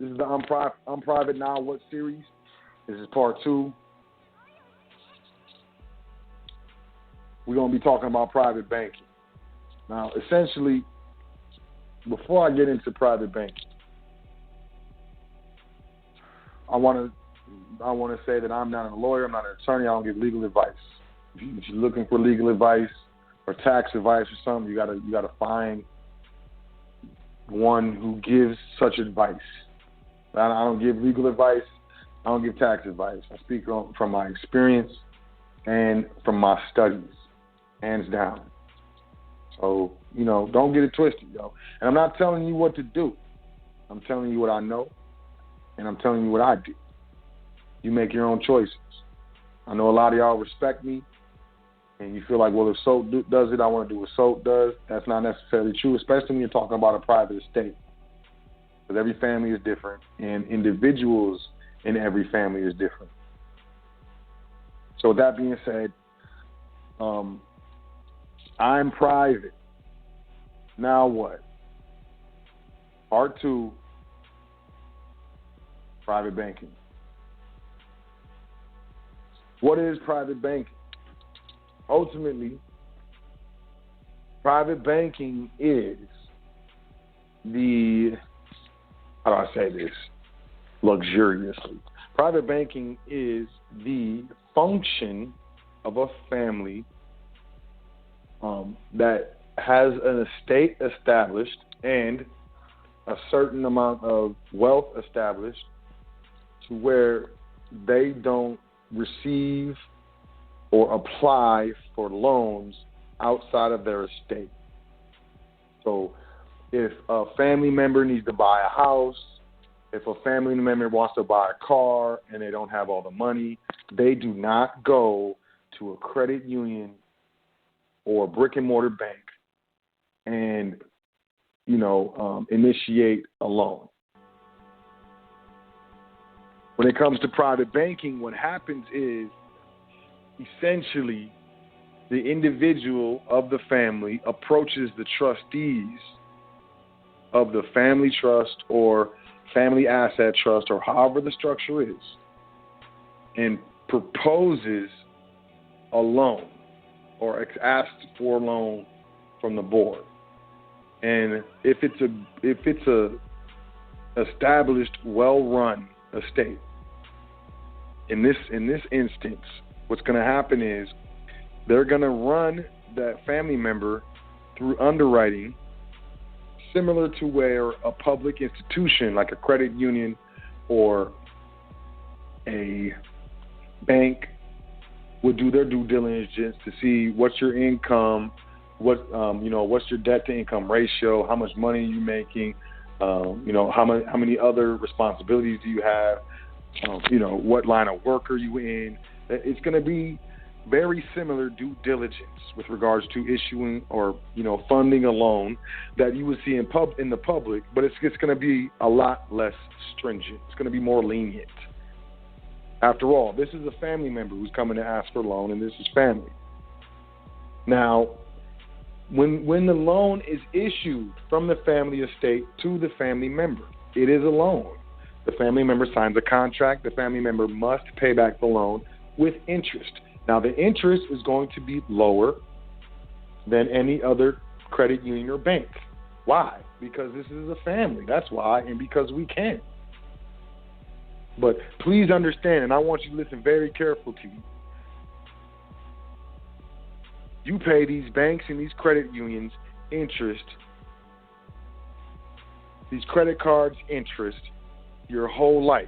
This is the I'm Private Now What series. This is part 2. We're going to be talking about private banking. Now, essentially, before I get into private banking, I want to say that I'm not a lawyer. I'm not an attorney. I don't give legal advice. If you're looking for legal advice or tax advice or something, you gotta find one who gives such advice. I don't give legal advice. I don't give tax advice. I speak from my experience and from my studies, hands down. So, don't get it twisted, yo. And I'm not telling you what to do. I'm telling you what I know, and I'm telling you what I do. You make your own choices. I know a lot of y'all respect me, and you feel like, well, if Sot does it, I want to do what Sot does. That's not necessarily true, especially when you're talking about a private estate. Because every family is different, and individuals in every family is different. So with that being said, I'm private. Now what? Part 2, private banking. What is private banking? Ultimately, private banking is how do I say this luxuriously? Private banking is the function of a family that has an estate established and a certain amount of wealth established to where they don't receive or apply for loans outside of their estate. So if a family member needs to buy a house, if a family member wants to buy a car and they don't have all the money, they do not go to a credit union or a brick and mortar bank and, initiate a loan. When it comes to private banking, what happens is essentially the individual of the family approaches the trustees of the family trust or family asset trust or however the structure is and proposes a loan or asks for a loan from the board. And if it's a established, well-run estate, in this instance, what's going to happen is they're going to run that family member through underwriting similar to where a public institution like a credit union or a bank would do their due diligence to see what's your income, what's your debt to income ratio, how much money you're making, how many other responsibilities do you have, what line of work are you in. It's going to be very similar due diligence with regards to issuing or funding a loan that you would see in the public, but it's going to be a lot less stringent. It's going to be more lenient. After all, this is a family member who's coming to ask for a loan, and this is family. Now, when the loan is issued from the family estate to the family member, it is a loan. The family member signs a contract. The family member must pay back the loan with interest. Now, the interest is going to be lower than any other credit union or bank. Why? Because this is a family. That's why, and because we can. But please understand, and I want you to listen very carefully to me. You pay these banks and these credit unions interest, these credit cards interest, your whole life.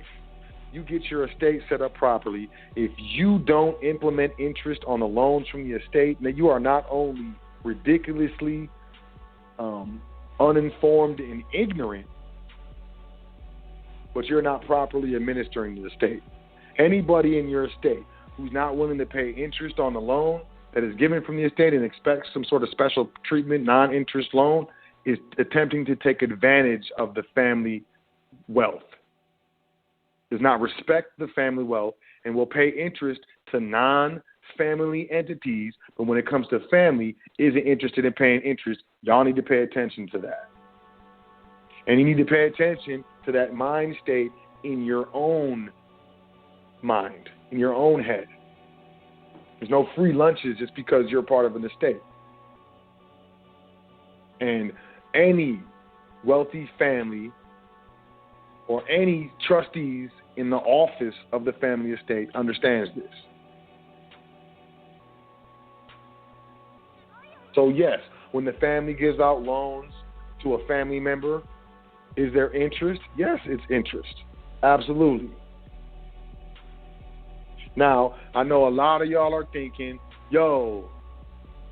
You get your estate set up properly. If you don't implement interest on the loans from the estate, then you are not only ridiculously uninformed and ignorant, but you're not properly administering the estate. Anybody in your estate who's not willing to pay interest on the loan that is given from the estate and expects some sort of special treatment, non-interest loan, is attempting to take advantage of the family wealth. Does not respect the family wealth and will pay interest to non-family entities, but when it comes to family, isn't interested in paying interest. Y'all need to pay attention to that. And you need to pay attention to that mind state in your own mind, in your own head. There's no free lunches just because you're part of an estate. And any wealthy family or any trustees in the office of the family estate understands this. So yes, when the family gives out loans to a family member, is there interest? Yes, it's interest. Absolutely. Now, I know a lot of y'all are thinking, yo,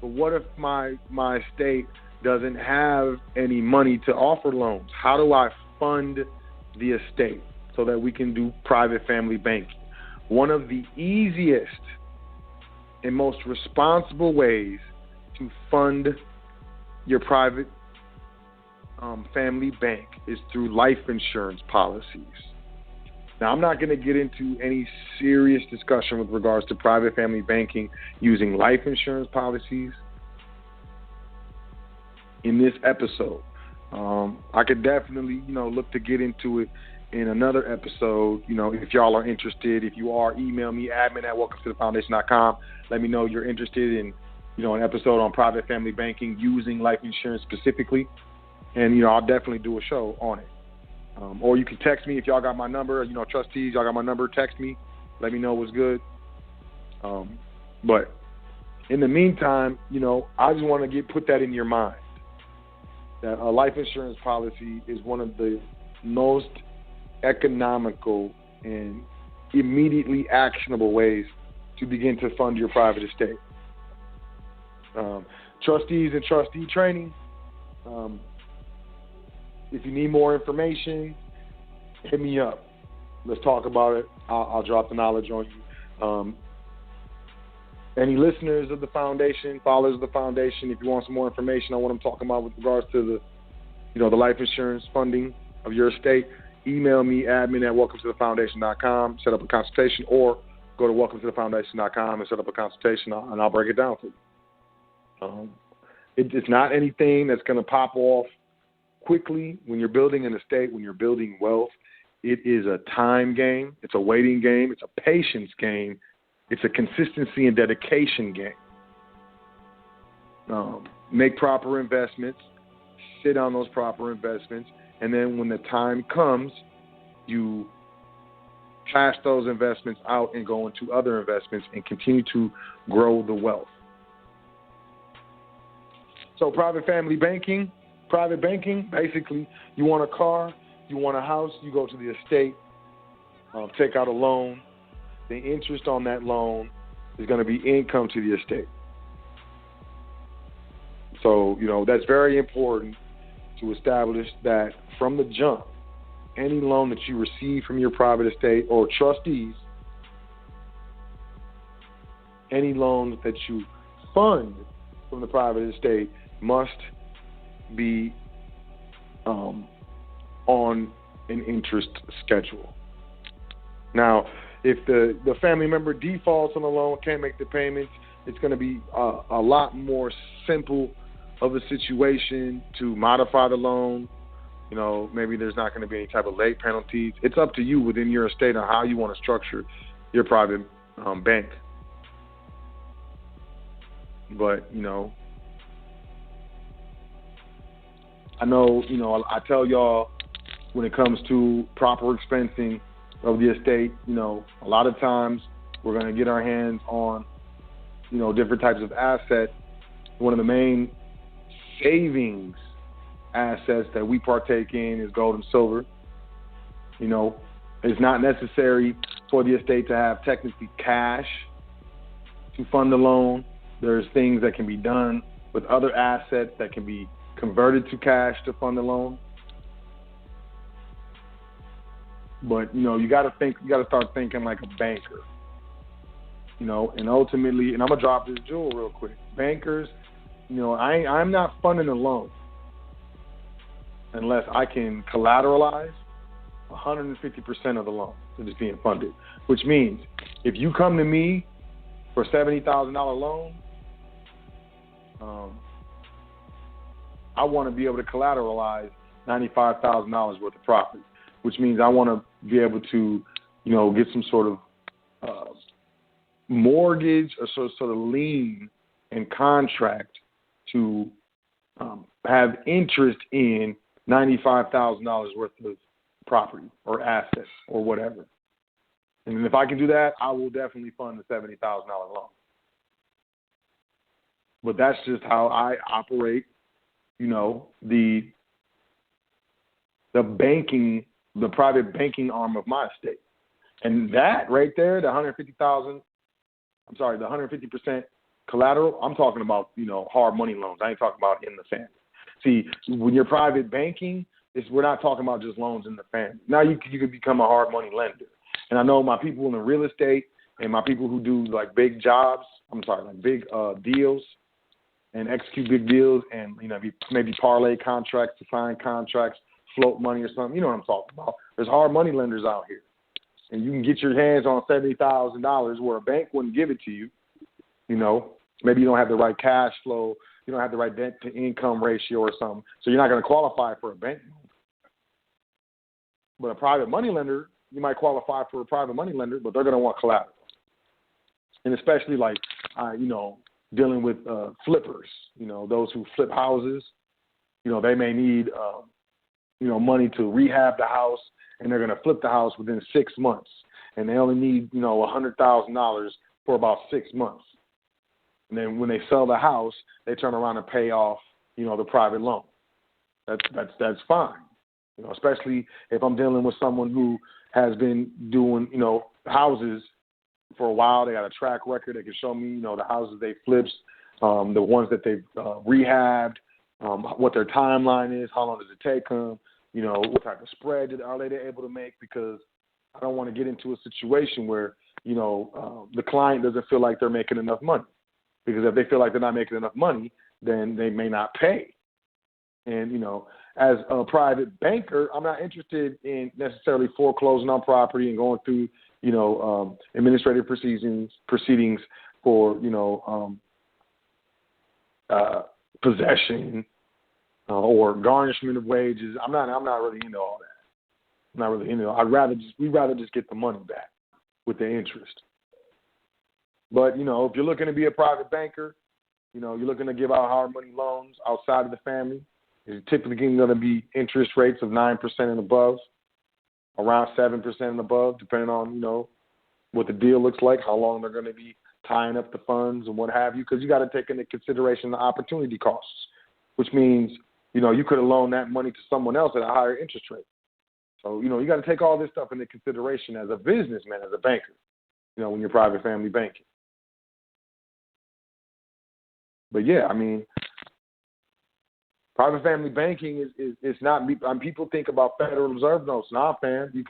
but what if my estate doesn't have any money to offer loans? How do I fund the estate so that we can do private family banking? One of the easiest and most responsible ways to fund your private family bank is through life insurance policies. Now, I'm not going to get into any serious discussion with regards to private family banking using life insurance policies in this episode. I could definitely, look to get into it in another episode. If y'all are interested, if you are, email me, admin@welcometothefoundation.com. Let me know you're interested in, an episode on private family banking using life insurance specifically. And, I'll definitely do a show on it. Or you can text me if y'all got my number. Trustees, y'all got my number. Text me. Let me know what's good. But in the meantime, I just want to put that in your mind, that a life insurance policy is one of the most economical and immediately actionable ways to begin to fund your private estate. Trustees and trustee training. If you need more information, hit me up. Let's talk about it. I'll drop the knowledge on you. Any listeners of the foundation, followers of the foundation, if you want some more information on what I'm talking about with regards to the life insurance funding of your estate, email me, admin@welcometothefoundation.com, set up a consultation, or go to welcometothefoundation.com and set up a consultation, and I'll break it down for you. It's not anything that's going to pop off quickly. When you're building an estate, when you're building wealth, it is a time game. It's a waiting game. It's a patience game. It's a consistency and dedication game. Make proper investments, sit on those proper investments, and then when the time comes, you cash those investments out and go into other investments and continue to grow the wealth. So private banking, basically, you want a car, you want a house, you go to the estate, take out a loan. The interest on that loan is going to be income to the estate. So, that's very important to establish that from the jump, any loan that you receive from your private estate or trustees, any loan that you fund from the private estate must be on an interest schedule. Now, if the family member defaults on the loan, can't make the payments, it's going to be a lot more simple of a situation to modify the loan. Maybe there's not going to be any type of late penalties. It's up to you within your estate on how you want to structure your private bank. But, I know, I tell y'all when it comes to proper expensing of the estate, a lot of times we're going to get our hands on, different types of assets. One of the main savings assets that we partake in is gold and silver. It's not necessary for the estate to have technically cash to fund the loan. There's things that can be done with other assets that can be converted to cash to fund the loan. But, you got to start thinking like a banker. And ultimately, and I'm going to drop this jewel real quick. Bankers, I'm not funding a loan unless I can collateralize 150% of the loan that is being funded, which means if you come to me for a $70,000 loan, I want to be able to collateralize $95,000 worth of profit. which means I want to be able to, get some sort of mortgage or sort of lien and contract to have interest in $95,000 worth of property or assets or whatever. And if I can do that, I will definitely fund the $70,000 loan. But that's just how I operate, the banking, the private banking arm of my estate. And that right there, the 150% collateral, I'm talking about, hard money loans. I ain't talking about in the family. See, when you're private banking, we're not talking about just loans in the family. Now you could become a hard money lender. And I know my people in the real estate and my people who do like big jobs, big deals and execute big deals and, maybe parlay contracts to sign contracts, float money or something. You know what I'm talking about. There's hard money lenders out here. And you can get your hands on $70,000 where a bank wouldn't give it to you. Maybe you don't have the right cash flow. You don't have the right debt to income ratio or something. So you're not going to qualify for a bank loan. But a private money lender, you might qualify for a private money lender, but they're going to want collateral. And especially dealing with flippers, those who flip houses, they may need, money to rehab the house, and they're going to flip the house within 6 months. And they only need, $100,000 for about 6 months. And then when they sell the house, they turn around and pay off, the private loan. That's fine. Especially if I'm dealing with someone who has been doing, houses for a while. They got a track record. They can show me, the houses they flipped, the ones that they've rehabbed, what their timeline is, how long does it take them, what type of spread are they able to make, because I don't want to get into a situation where, the client doesn't feel like they're making enough money. Because if they feel like they're not making enough money, then they may not pay. And, as a private banker, I'm not interested in necessarily foreclosing on property and going through, administrative proceedings for, possession or garnishment of wages. I'm not really into all that. I'm not really into it. We'd rather just get the money back with the interest. But, if you're looking to be a private banker, you're looking to give out hard money loans outside of the family, it's typically going to be interest rates of 9% and above, around 7% and above, depending on, what the deal looks like, how long they're going to be tying up the funds and what have you, because you got to take into consideration the opportunity costs, which means, you could have loaned that money to someone else at a higher interest rate. So, you got to take all this stuff into consideration as a businessman, as a banker, when you're private family banking. But yeah, private family banking is not. People think about Federal Reserve notes. Nah, fam, you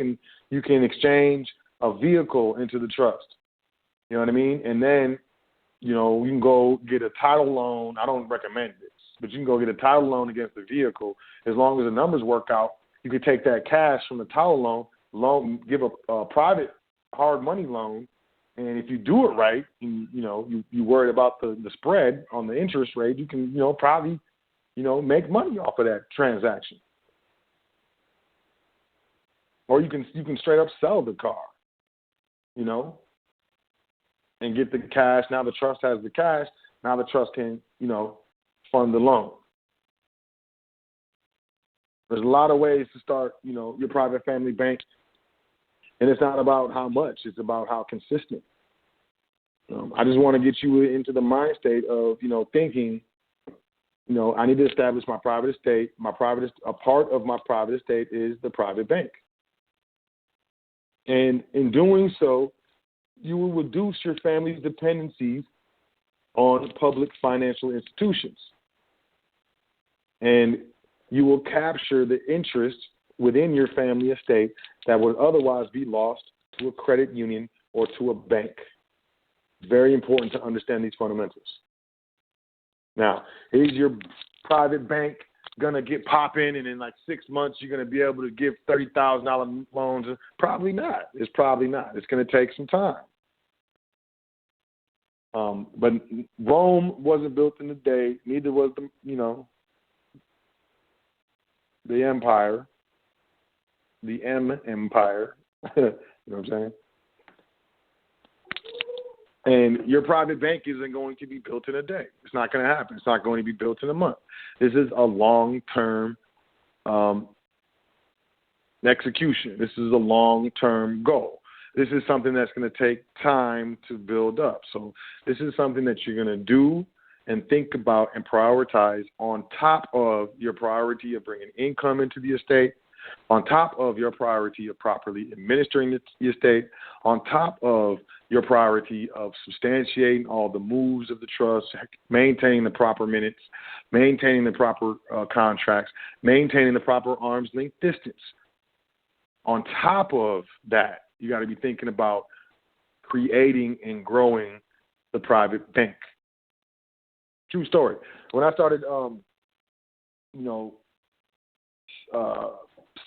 can exchange a vehicle into the trust. You know what I mean? And then, you can go get a title loan. I don't recommend this, but you can go get a title loan against the vehicle. As long as the numbers work out, you could take that cash from the title loan, give a private hard money loan. And if you do it right, and, you worried about the spread on the interest rate, you can, probably, make money off of that transaction. Or you can straight up sell the car, and get the cash. Now the trust has the cash. Now the trust can, fund the loan. There's a lot of ways to start, your private family bank. And it's not about how much, it's about how consistent. I just want to get you into the mind state of, thinking, I need to establish my private estate. A part of my private estate is the private bank. And in doing so, you will reduce your family's dependencies on public financial institutions. And you will capture the interest within your family estate that would otherwise be lost to a credit union or to a bank. Very important to understand these fundamentals. Now, is your private bank going to get popping and in like 6 months you're going to be able to give $30,000 loans? Probably not. It's probably not. It's going to take some time. But Rome wasn't built in a day. Neither was the empire. the M empire. You know what I'm saying? And your private bank isn't going to be built in a day. It's not going to happen. It's not going to be built in a month. This is a long-term execution. This is a long-term goal. This is something that's going to take time to build up. So this is something that you're going to do and think about and prioritize on top of your priority of bringing income into the estate, on top of your priority of properly administering the estate, on top of your priority of substantiating all the moves of the trust, maintaining the proper minutes, maintaining the proper contracts, maintaining the proper arm's length distance. On top of that, you got to be thinking about creating and growing the private bank. True story. When I started,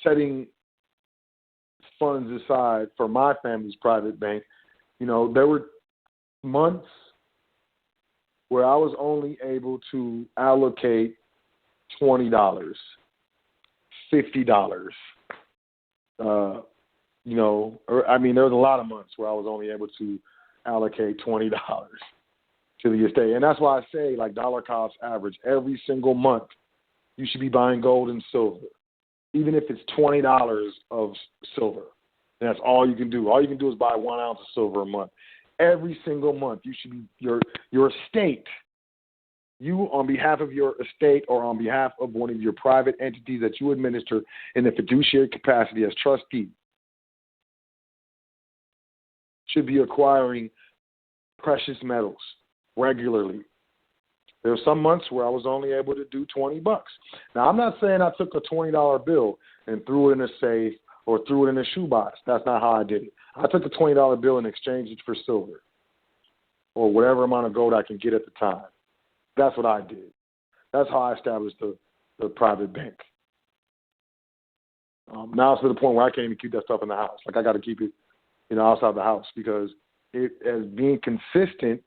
setting funds aside for my family's private bank, there were months where I was only able to allocate $20, $50. There was a lot of months where I was only able to allocate $20 to the estate. And that's why I say, like dollar cost average, every single month you should be buying gold and silver, even if it's $20 of silver. And that's all you can do. All you can do is buy 1 ounce of silver a month. Every single month you should be, your estate, you on behalf of your estate or on behalf of one of your private entities that you administer in the fiduciary capacity as trustee, should be acquiring precious metals regularly. There were some months where I was only able to do $20. Now, I'm not saying I took a $20 bill and threw it in a safe or threw it in a shoebox. That's not how I did it. I took a $20 bill and exchanged it for silver or whatever amount of gold I can get at the time. That's what I did. That's how I established the private bank. Now it's to the point where I can't even keep that stuff in the house. Like, I got to keep it, outside the house because it, as being consistent,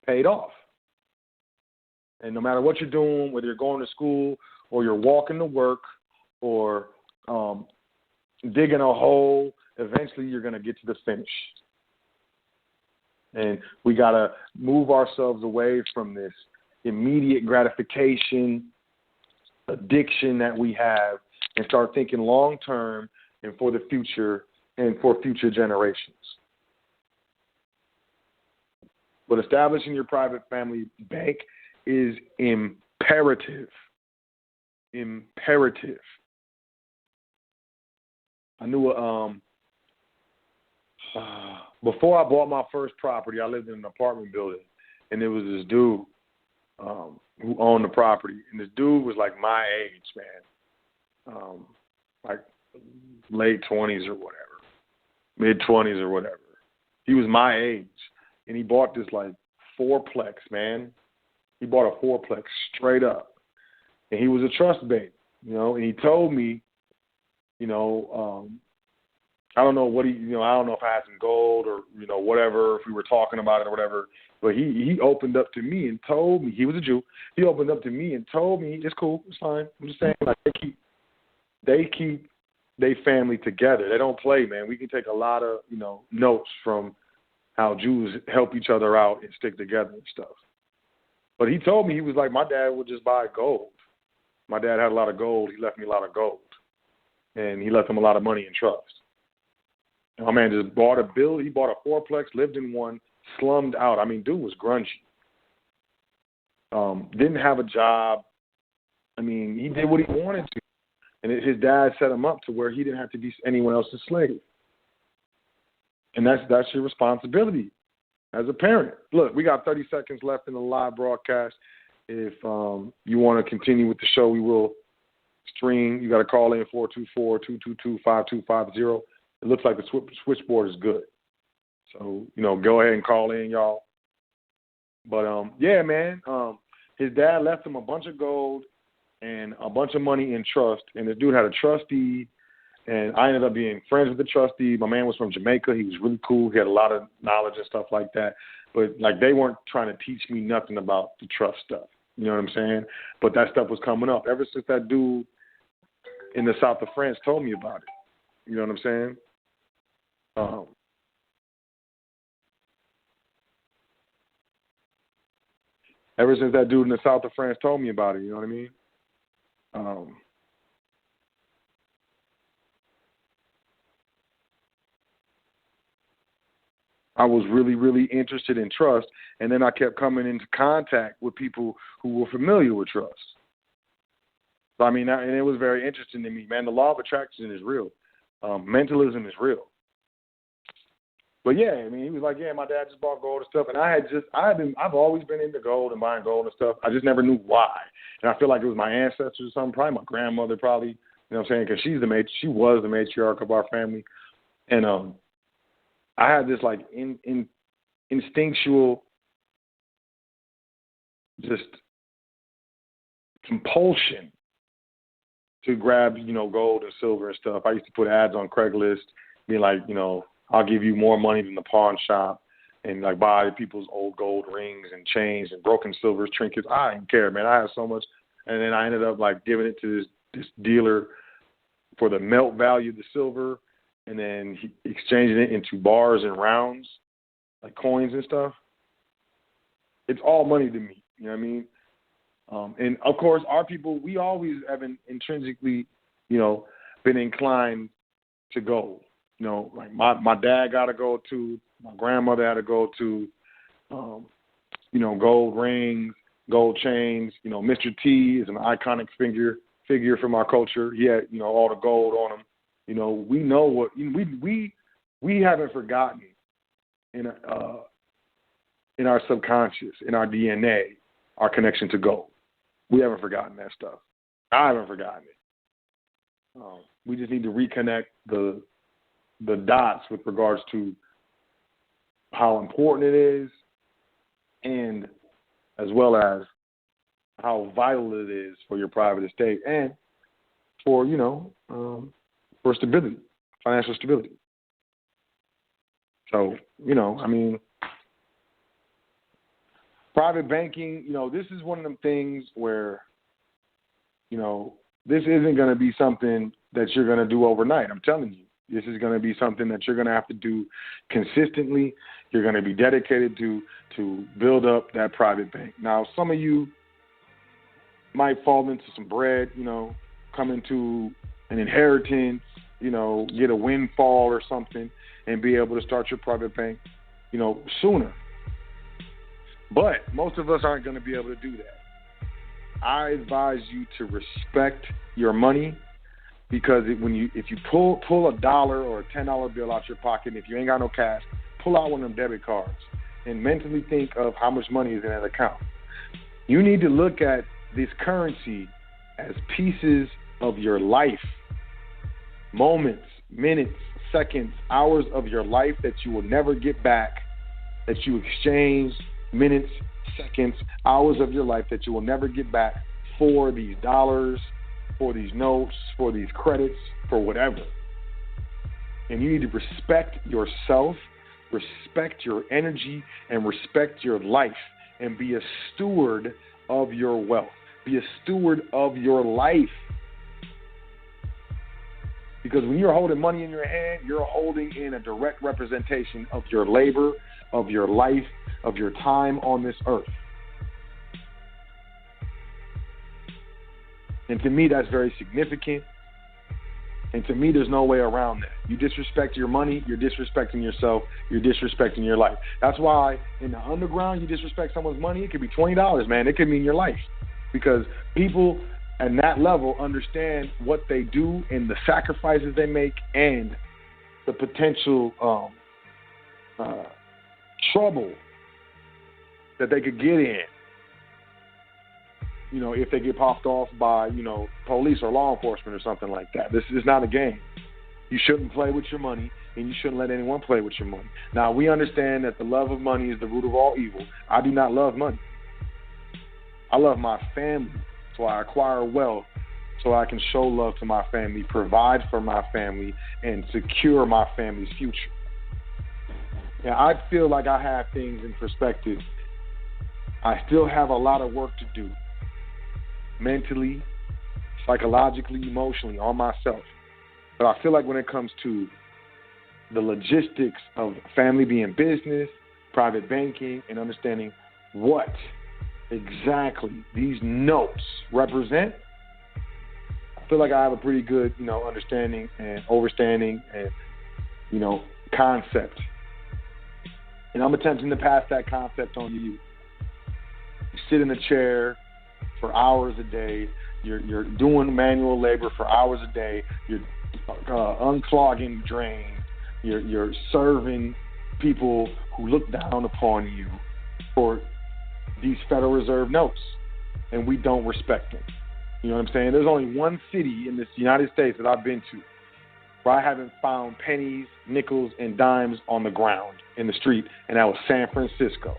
paid off. And no matter what you're doing, whether you're going to school or you're walking to work or digging a hole, eventually you're going to get to the finish. And we got to move ourselves away from this immediate gratification addiction that we have and start thinking long-term and for the future and for future generations. But establishing your private family bank is imperative. Imperative. I knew before I bought my first property, I lived in an apartment building, and there was this dude who owned the property, and this dude was like my age, man, like late 20s or whatever, mid-20s or whatever. He was my age, and he bought this like fourplex, man. He bought a fourplex straight up, and he was a trust bank, and he told me, I don't know what I don't know if I had some gold or, whatever, if we were talking about it or whatever, but he opened up to me and told me, he was a Jew, he opened up to me and told me, it's cool, it's fine. I'm just saying, like, they keep their family together. They don't play, man. We can take a lot of, notes from how Jews help each other out and stick together and stuff. But he told me, he was like, my dad would just buy gold. My dad had a lot of gold. He left me a lot of gold. And he left him a lot of money in trust. My man just bought a bill. He bought a fourplex, lived in one, slummed out. I mean, dude was grungy. Didn't have a job. I mean, he did what he wanted to. And his dad set him up to where he didn't have to be anyone else's slave. And that's your responsibility as a parent. Look, we got 30 seconds left in the live broadcast. If you want to continue with the show, we will stream. You got to call in 424-222-5250. It looks like the switchboard is good. So, go ahead and call in, y'all. But, yeah, man, his dad left him a bunch of gold and a bunch of money in trust. And this dude had a trustee, and I ended up being friends with the trustee. My man was from Jamaica. He was really cool. He had a lot of knowledge and stuff like that. But, like, they weren't trying to teach me nothing about the trust stuff. You know what I'm saying? But that stuff was coming up. Ever since that dude in the south of France told me about it. You know what I'm saying? Ever since that dude in the south of France told me about it, you know what I mean? I was really, really interested in trust, and then I kept coming into contact with people who were familiar with trust. So, I mean, and it was very interesting to me, man. The law of attraction is real. Mentalism is real. But yeah, I mean, he was like, yeah, my dad just bought gold and stuff, and I've always been into gold and buying gold and stuff. I just never knew why, and I feel like it was my ancestors or something, probably my grandmother, probably. You know what I'm saying? Because she was the matriarch of our family, and I had this like instinctual just compulsion to grab, gold and silver and stuff. I used to put ads on Craigslist, being like, I'll give you more money than the pawn shop, and like buy people's old gold rings and chains and broken silver trinkets. I didn't care, man. I had so much, and then I ended up like giving it to this dealer for the melt value of the silver, and then he exchanging it into bars and rounds, like coins and stuff. It's all money to me. You know what I mean? And of course, our people, we always have intrinsically, been inclined to gold. Like my dad got a gold tooth, my grandmother had a gold tooth, gold rings, gold chains. Mr. T is an iconic figure from our culture. He had, all the gold on him. We know what we haven't forgotten in our subconscious, in our DNA, our connection to gold. We haven't forgotten that stuff. I haven't forgotten it. We just need to reconnect the dots with regards to how important it is, and as well as how vital it is for your private estate and for for stability, financial stability. So private banking, this is one of them things where, this isn't going to be something that you're going to do overnight. I'm telling you, this is going to be something that you're going to have to do consistently. You're going to be dedicated to build up that private bank. Now, some of you might fall into some bread, come into an inheritance, get a windfall or something and be able to start your private bank, sooner. But most of us aren't going to be able to do that. I advise you to respect your money, because if you pull $1 or a $10 bill out your pocket, and if you ain't got no cash, pull out one of them debit cards and mentally think of how much money is in that account. You need to look at this currency as pieces of your life, moments, minutes, seconds, hours of your life that you will never get back, that you exchange minutes, seconds, hours of your life that you will never get back for these dollars, for these notes, for these credits, for whatever. And you need to respect yourself, respect your energy, and respect your life, and be a steward of your wealth. Be a steward of your life. Because when you're holding money in your hand, you're holding in a direct representation of your labor, of your life, of your time on this earth. And to me, that's very significant. And to me, there's no way around that. You disrespect your money, you're disrespecting yourself, you're disrespecting your life. That's why in the underground, you disrespect someone's money, it could be $20, man. It could mean your life. Because people at that level understand what they do and the sacrifices they make and the potential trouble that they could get in, if they get popped off by, police or law enforcement or something like that. This is not a game. You shouldn't play with your money, and you shouldn't let anyone play with your money. Now, we understand that the love of money is the root of all evil. I do not love money. I love my family, so I acquire wealth so I can show love to my family, provide for my family, and secure my family's future. And I feel like I have things in perspective. I still have a lot of work to do, mentally, psychologically, emotionally, on myself. But I feel like when it comes to the logistics of family being business, private banking, and understanding what exactly these notes represent, I feel like I have a pretty good, understanding and overstanding and, concept. And I'm attempting to pass that concept on to you. You sit in a chair for hours a day. You're doing manual labor for hours a day. You're unclogging drains. You're serving people who look down upon you for these Federal Reserve notes, and we don't respect them. You know what I'm saying? There's only one city in this United States that I've been to where I haven't found pennies, nickels, and dimes on the ground in the street, and that was San Francisco.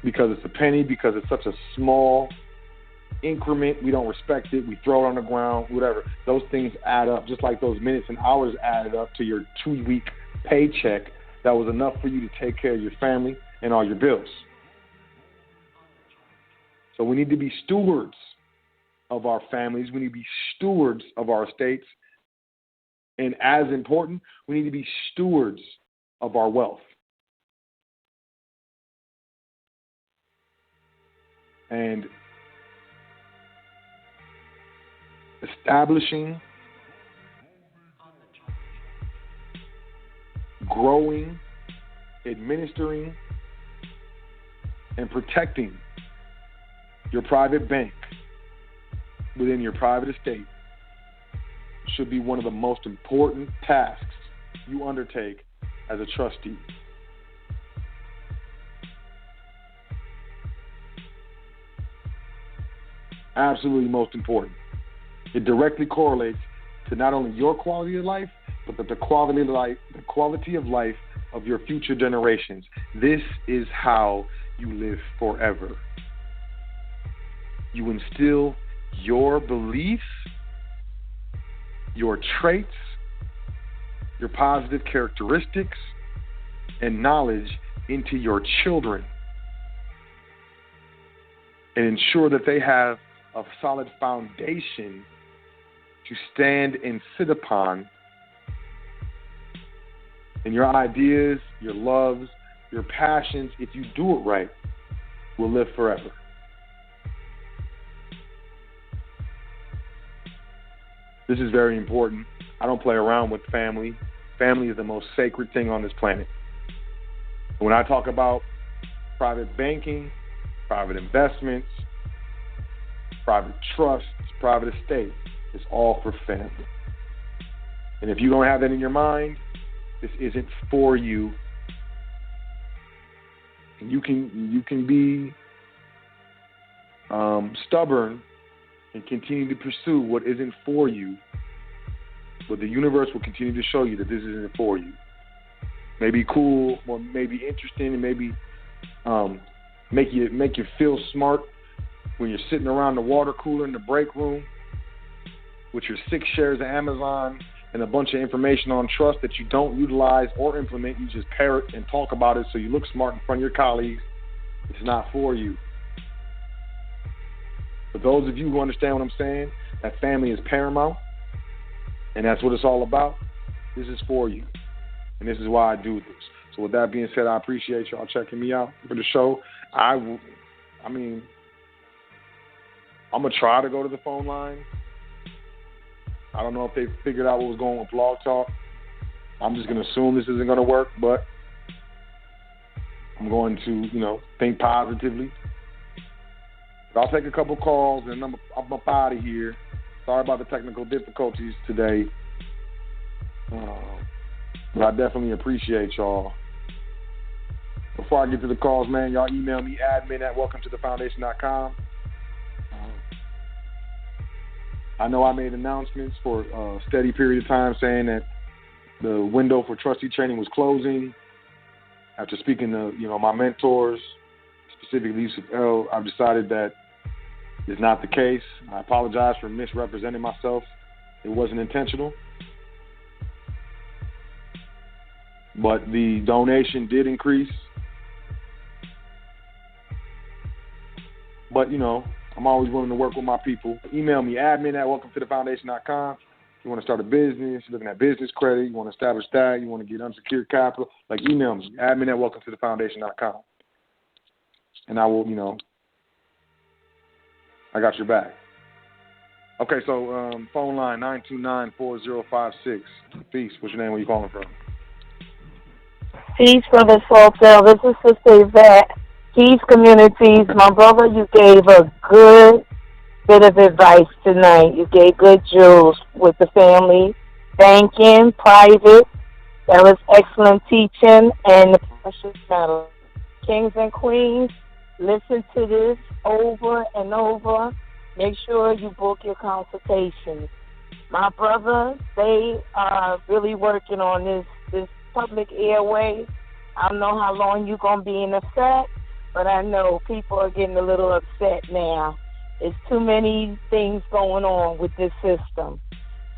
Because it's a penny, because it's such a small increment, we don't respect it, we throw it on the ground, whatever. Those things add up, just like those minutes and hours added up to your 2-week paycheck that was enough for you to take care of your family and all your bills. So we need to be stewards of our families. We need to be stewards of our estates. And as important, we need to be stewards of our wealth. And establishing, growing, administering, and protecting your private bank within your private estate should be one of the most important tasks you undertake as a trustee. Absolutely most important. It directly correlates to not only your quality of life, but the quality of life of your future generations. This is how you live forever. You instill your beliefs, your traits, your positive characteristics, and knowledge into your children, and ensure that they have a solid foundation to stand and sit upon, and your ideas, your loves, your passions, if you do it right, will live forever. This is very important. I don't play around with family. Family is the most sacred thing on this planet. When I talk about private banking, private investments, private trusts, private estate, it's all for family. And if you don't have that in your mind, this isn't for you. And you can be stubborn and continue to pursue what isn't for you, but the universe will continue to show you that this isn't for you. Maybe cool, or maybe interesting, and maybe make you feel smart when you're sitting around the water cooler in the break room with your 6 shares of Amazon and a bunch of information on trust that you don't utilize or implement. You just parrot and talk about it so you look smart in front of your colleagues. It's not for you. For those of you who understand what I'm saying, that family is paramount, and that's what it's all about. This is for you, and this is why I do this. So with that being said, I appreciate y'all checking me out for the show. I'm going to try to go to the phone line. I don't know if they figured out what was going on with Blog Talk. I'm just going to assume this isn't going to work, but I'm going to, think positively. But I'll take a couple calls, and I'm up out of here. Sorry about the technical difficulties today. But I definitely appreciate y'all. Before I get to the calls, man, y'all email me, admin@welcometothefoundation.com. I know I made announcements for a steady period of time saying that the window for trustee training was closing. After speaking to, my mentors, specifically Yusuf L., I've decided that is not the case. I apologize for misrepresenting myself. It wasn't intentional. But the donation did increase. But, I'm always willing to work with my people. Email me, admin@welcometothefoundation.com. If you want to start a business, you're looking at business credit, you want to establish that, you want to get unsecured capital, like email me, admin@welcometothefoundation.com. And I will, I got your back. Okay, so phone line 929-4056. Peace. What's your name? Where you calling from? Peace, Brother Saltel. This is Sister Yvette. Peace, communities. My brother, you gave a good bit of advice tonight. You gave good jewels with the family, banking, private. That was excellent teaching, and the precious metal. Kings and queens, listen to this over and over. Make sure you book your consultations. My brother, they are really working on this public airway. I don't know how long you're going to be in effect, but I know people are getting a little upset now. There's too many things going on with this system.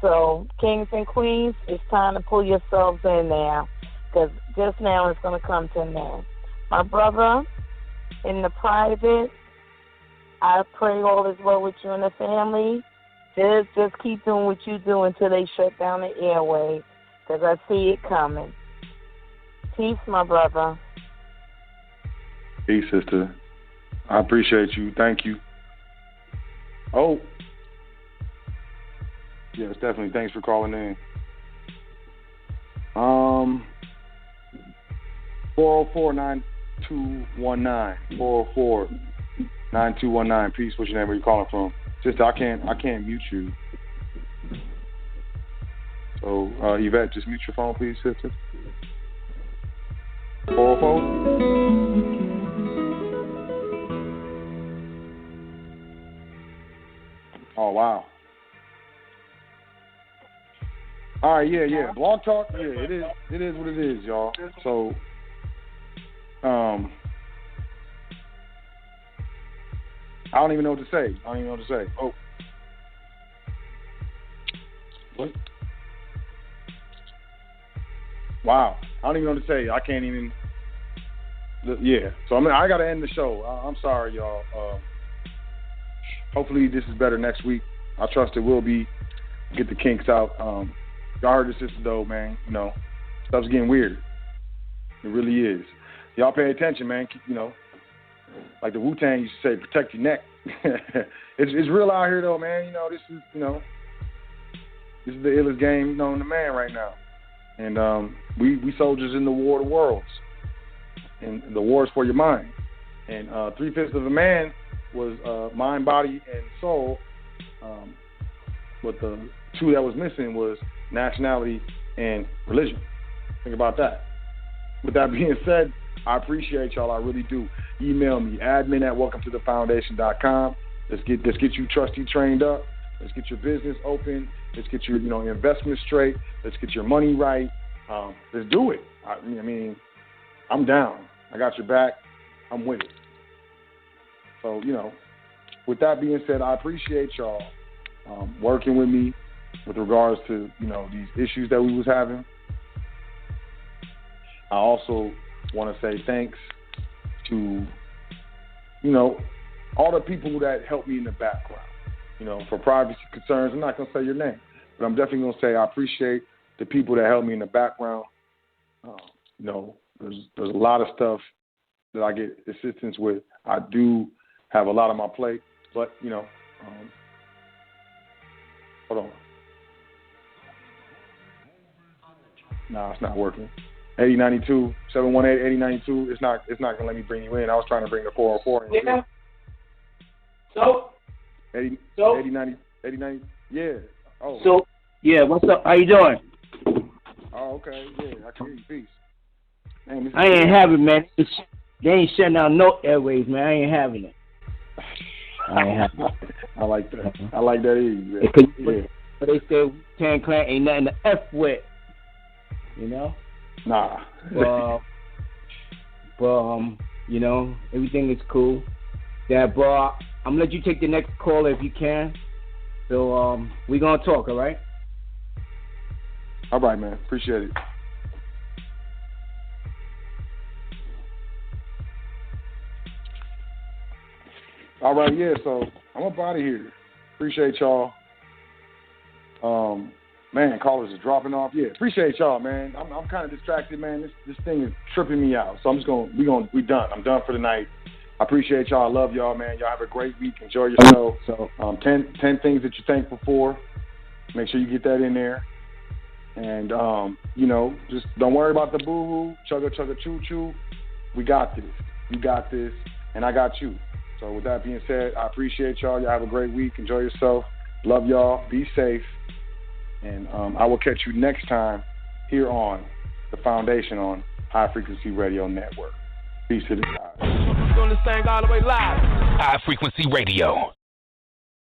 So, kings and queens, it's time to pull yourselves in now, because just now it's going to come to an end. My brother, in the private, I pray all is well with you and the family. Just keep doing what you do until they shut down the airways, because I see it coming. Peace, my brother. Peace, sister. I appreciate you. Thank you. Oh. Yes, definitely. Thanks for calling in. 404-9219. 404-9219. Peace. What's your name? Where you calling from? Sister, I can't mute you. So, Yvette, just mute your phone, please, sister. 404. Oh, wow. All right, yeah. Blog Talk, yeah, it is what it is, y'all. So, I don't even know what to say. Oh. What? Wow. I don't even know what to say. I can't even. Yeah. So, I got to end the show. I'm sorry, y'all. Hopefully this is better next week. I trust it will be. Get the kinks out. Y'all heard the sister, though, man. Stuff's getting weird. It really is. Y'all pay attention, man. Like the Wu-Tang used to say, protect your neck. It's real out here, though, man. This is the illest game known to man right now. And we soldiers in the war of the worlds. And the war is for your mind. And 3/5 of a man was mind, body, and soul. But the two that was missing was nationality and religion. Think about that. With that being said, I appreciate y'all. I really do. Email me, admin@welcometothefoundation.com. Let's get you trustee trained up. Let's get your business open. Let's get your investments straight. Let's get your money right. Let's do it. I'm down. I got your back. I'm with it. So, with that being said, I appreciate y'all working with me with regards to, these issues that we was having. I also want to say thanks to, all the people that helped me in the background. For privacy concerns, I'm not going to say your name, but I'm definitely going to say I appreciate the people that helped me in the background. There's a lot of stuff that I get assistance with. I do have a lot on my plate, but, hold on. No, it's not working. 8092, 718-8092. It's not gonna let me bring you in. I was trying to bring the 404 in. Yeah. So 8090, yeah. Oh. So yeah, what's up? How you doing? Oh, okay. Yeah, I can hear you. Peace. Man, I ain't having it, man. They ain't shutting down no airways, man. I ain't having it. I ain't having it. I like that. I like that ease, man. Yeah. But they say Tan Clan ain't nothing to F with. Nah. But everything is cool. Yeah, bro, I'm gonna let you take the next caller if you can. So we gonna talk, all right? All right, man. Appreciate it. All right, yeah, so I'm up out of here. Appreciate y'all. Man, callers are dropping off. Yeah, appreciate y'all, man. I'm kind of distracted, man. This thing is tripping me out. So I'm just we done. I'm done for the night. I appreciate y'all. I love y'all, man. Y'all have a great week. Enjoy yourself. So 10 things that you're thankful for. Make sure you get that in there. And, just don't worry about the boo-hoo, chugga, choo-choo. We got this. You got this, and I got you. So with that being said, I appreciate y'all. Y'all have a great week. Enjoy yourself. Love y'all. Be safe. And I will catch you next time here on The Foundation on High Frequency Radio Network. Peace to the side. Doing this thing all the way live. High Frequency Radio.